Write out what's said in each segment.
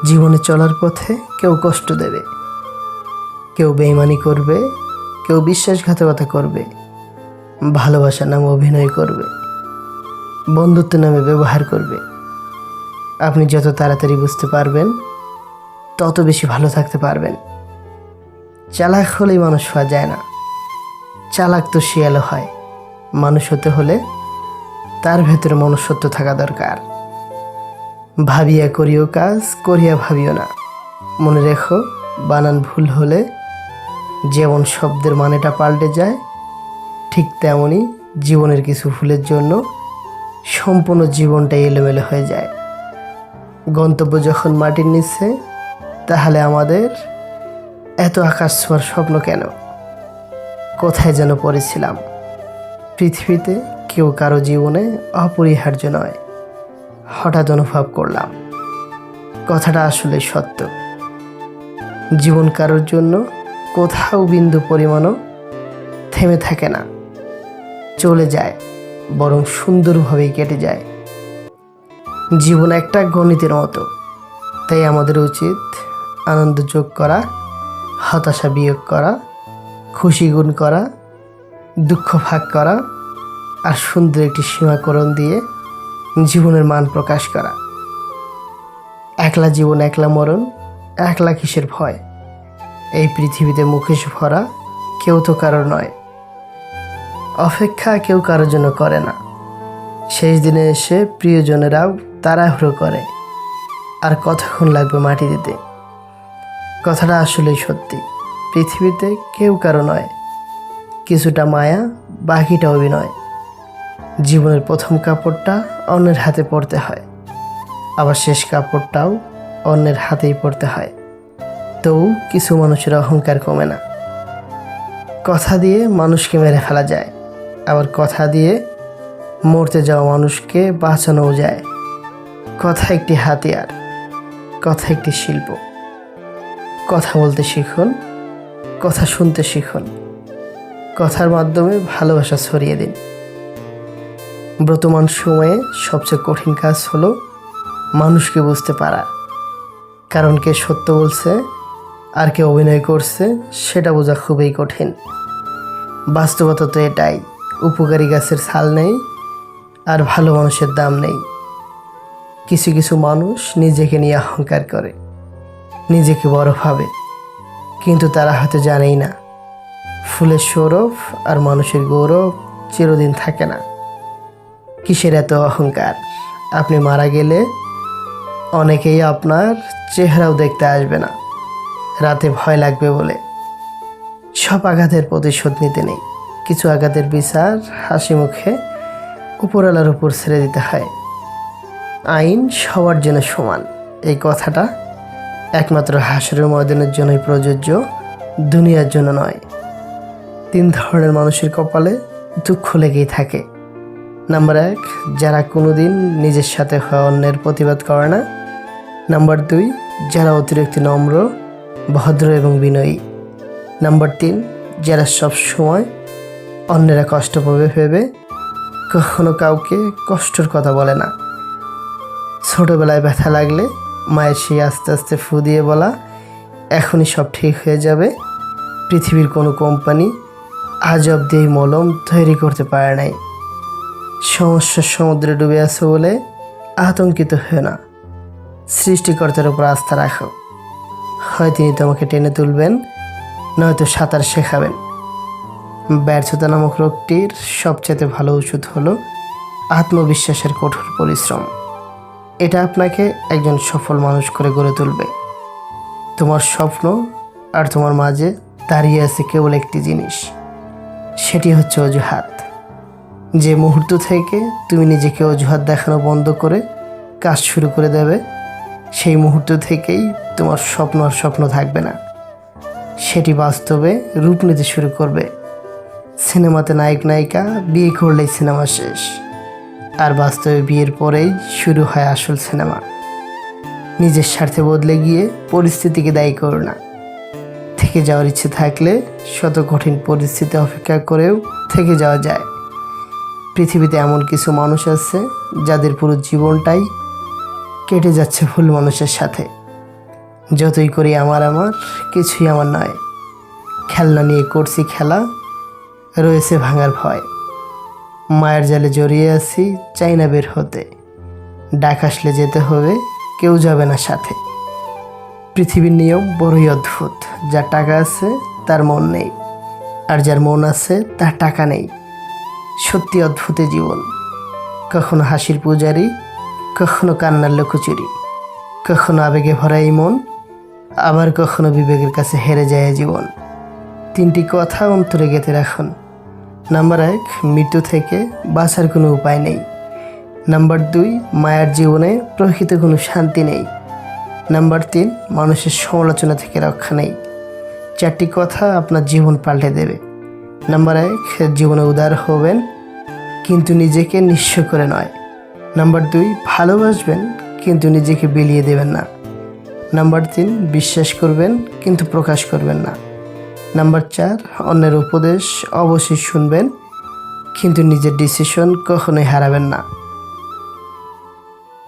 জীবনে চলার পথে কেউ কষ্ট দেবে, কেউ বেইমানি করবে, কেউ বিশ্বাসঘাতকতা করবে, ভালোবাসার নামে অভিনয় করবে, বন্ধুত্বের নামে ব্যবহার করবে। আপনি যত তাড়াতাড়ি বুঝতে পারবেন তত বেশি ভালো থাকতে পারবেন। চালাক হলেই মানুষ হওয়া যায় না, চালাক তো শিয়ালও হয়। মানুষ হতে হলে তার ভেতরে মনুষ্যত্ব থাকা দরকার। ভাবিয়া করিও কাজ, করিয়া ভাবিও না। মনে রেখো, বানান ভুল হলে যেমন শব্দের মানেটা পাল্টে যায়, ঠিক তেমনই জীবনের কিছু ভুলের জন্য সম্পূর্ণ জীবনটাই এলোমেলো হয়ে যায়। গন্তব্য যখন মাটির নিচে, তাহলে আমাদের এত আকাশ ছোঁয়ার স্বপ্ন কেন? কোথায় যেন পড়েছিলাম, পৃথিবীতে কেউ কারো জীবনে অপরিহার্য নয়। হঠাৎ অনুভব করলাম কথাটা আসলে সত্য। জীবন কারোর জন্য কোথাও বিন্দু পরিমাণও থেমে থাকে না, চলে যায়, বরং সুন্দরভাবেই কেটে যায়। জীবন একটা গণিতের মতো, তাই আমাদের উচিত আনন্দ যোগ করা, হতাশা বিয়োগ করা, খুশি গুণ করা, দুঃখ ভাগ করা, আর সুন্দর একটি সীমাকরণ দিয়ে জীবনের মান প্রকাশ করা। একলা জীবন একলা মরণ, একলা কিসের ভয়? এই পৃথিবীতে মুখোশ ভরা, কেউ তো কারোর নয়। অপেক্ষা কেউ কারোর জন্য করে না। শেষ দিনে এসে প্রিয়জনেরাও তাড়াহুড়ো করে, আর কতক্ষণ লাগবে মাটি দিতে। কথাটা আসলেই সত্যি। পৃথিবীতে কেউ কারো নয়, কিছুটা মায়া, বাকিটা অভিনয়। জীবনের প্রথম কাপড়টা অন্যের হাতে পড়তে হয়, আবার শেষ কাপড়টাও অন্যের হাতেই পড়তে হয়। তবু কিছু মানুষের অহংকার কমে না। কথা দিয়ে মানুষকে মেরে ফেলা যায়, আবার কথা দিয়ে মরতে যাওয়া মানুষকে বাঁচানোও যায়। কথা একটি হাতিয়ার, কথা একটি শিল্প। কথা বলতে শিখুন, কথা শুনতে শিখুন, কথার মাধ্যমে ভালোবাসা ছড়িয়ে দিন। বর্তমান সময়ে সবচেয়ে কঠিন কাজ হলো মানুষকে বুঝতে পারা। কারণ কে সত্য বলছে আর কে অভিনয় করছে সেটা বোঝা খুবই কঠিন। বাস্তবতা তো এটাই, উপকারী গাছের ছাল নেই আর ভালো মানুষের দাম নেই। কিছু কিছু মানুষ নিজেকে নিয়ে অহংকার করে, নিজেকে বড় ভাবে, কিন্তু তারা হয়তো জানেই না ফুলের সৌরভ আর মানুষের গৌরব চিরদিন থাকে না। কিসের এত অহংকার? আপনি মারা গেলে অনেকেই আপনার চেহারাও দেখতে আসবে না, রাতে ভয় লাগবে বলে। সব আঘাতের প্রতিশোধ নিতে নেই, কিছু আঘাতের বিচার হাসি মুখে উপরওয়ালার উপর ছেড়ে দিতে হয়। আইন সবার জন্য সমান, এই কথাটা একমাত্র হাসরের ময়দানের জন্যই প্রযোজ্য, দুনিয়ার জন্য নয়। 3 ধরনের মানুষের কপালে দুঃখ লেগেই থাকে। নাম্বার 1, যারা কোনোদিন নিজের সাথে হওয়া অন্যের প্রতিবাদ করে না। নাম্বার 2, যারা অতিরিক্ত নম্র, ভদ্র এবং বিনয়ী। নাম্বার 3, যারা সব সময় অন্যেরা কষ্ট পাবে ভেবে কখনো কাউকে কষ্টের কথা বলে না। ছোটবেলায় ব্যথা লাগলে মায়ের সেই আস্তে আস্তে ফু দিয়ে বলা, এখনই সব ঠিক হয়ে যাবে। পৃথিবীর কোনো কোম্পানি আজ অব্দি এই মলম তৈরি করতে পারে নাই। সমস্যার সমুদ্রে ডুবে আছো বলে আতঙ্কিত হয়ে না, সৃষ্টিকর্তার উপর আস্থা রাখো। হয় তিনি তোমাকে টেনে তুলবেন, নয়তো সাঁতার শেখাবেন। ব্যর্থতা নামক রোগটির সবচেয়ে ভালো ওষুধ হলো আত্মবিশ্বাসের কঠোর পরিশ্রম। এটা আপনাকে একজন সফল মানুষ করে গড়ে তুলবে। তোমার স্বপ্ন আর তোমার মাঝে দাঁড়িয়ে আছে কেবল একটি জিনিস, সেটি হচ্ছে অজুহাত। যে মুহূর্ত থেকে তুমি নিজেকে অজুহাত দেখানো বন্ধ করে কাজ শুরু করে দেবে, সেই মুহূর্ত থেকেই তোমার স্বপ্ন আর স্বপ্ন থাকবে না, সেটি বাস্তবে রূপ নিতে শুরু করবে। সিনেমাতে নায়ক নায়িকা বিয়ে করলেই সিনেমা শেষ, আর বাস্তবে বিয়ের পরেই শুরু হয় আসল সিনেমা। নিজের স্বার্থে বদলে গিয়ে পরিস্থিতিকে দায়ী করো না। থেকে যাওয়ার ইচ্ছে থাকলে শত কঠিন পরিস্থিতি অপেক্ষা করেও থেকে যাওয়া যায়। পৃথিবীতে এমন কিছু মানুষ আছে যাদের পুরো জীবনটাই কেটে যাচ্ছে ভুল মানুষের সাথে। যতই করি আমার কিছুই আমার নয়। খেলনা নিয়ে করছি খেলা, রয়েছে ভাঙার ভয়। মায়ের জালে জড়িয়ে আছি, চাই না বের হতে। ডাক আসলে যেতে হবে, কেউ যাবে না সাথে। পৃথিবীর নিয়ম বড়ই অদ্ভুত, যার টাকা আছে তার মন নেই, আর যার মন আছে তার টাকা নেই। সত্যি অদ্ভুত এ জীবন, কখনো হাসির পূজারি, কখনো কান্নার লুকোচুরি, কখনো আবেগে ভরা এই মন, আবার কখনো বিবেকের কাছে হেরে যায় এ জীবন। 3টি কথা অন্তরে গেঁথে রাখুন। নাম্বার 1, মৃত্যু থেকে বাঁচার কোনো উপায় নেই। নাম্বার 2, মায়ের জীবনে প্রকৃত কোনো শান্তি নেই। নাম্বার 3, মানুষের সমালোচনা থেকে রক্ষা নেই। 4টি কথা আপনার জীবন পাল্টে দেবে। নাম্বার 1, জীবনে উদার হবেন, কিন্তু নিজেকে নিঃস্ব করে নয়। নাম্বার 2, ভালোবাসবেন, কিন্তু নিজেকে বিলিয়ে দেবেন না। নাম্বার 3, বিশ্বাস করবেন, কিন্তু প্রকাশ করবেন না। নাম্বার 4, অন্যের উপদেশ অবশ্যই শুনবেন, কিন্তু নিজের ডিসিশন কখনোই হারাবেন না।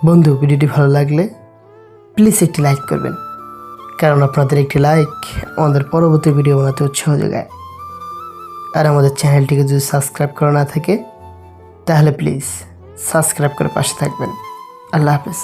বন্ধু, ভিডিওটি ভালো লাগলে প্লিজ একটি লাইক করবেন, কারণ আপনাদের একটি লাইক আমাদের পরবর্তী ভিডিও বানাতে উৎসাহ যোগায়। আর আমাদের চ্যানেলটিকে যদি সাবস্ক্রাইব করা না থাকে তাহলে প্লিজ সাবস্ক্রাইব করে পাশে থাকবেন। আল্লাহ হাফেজ।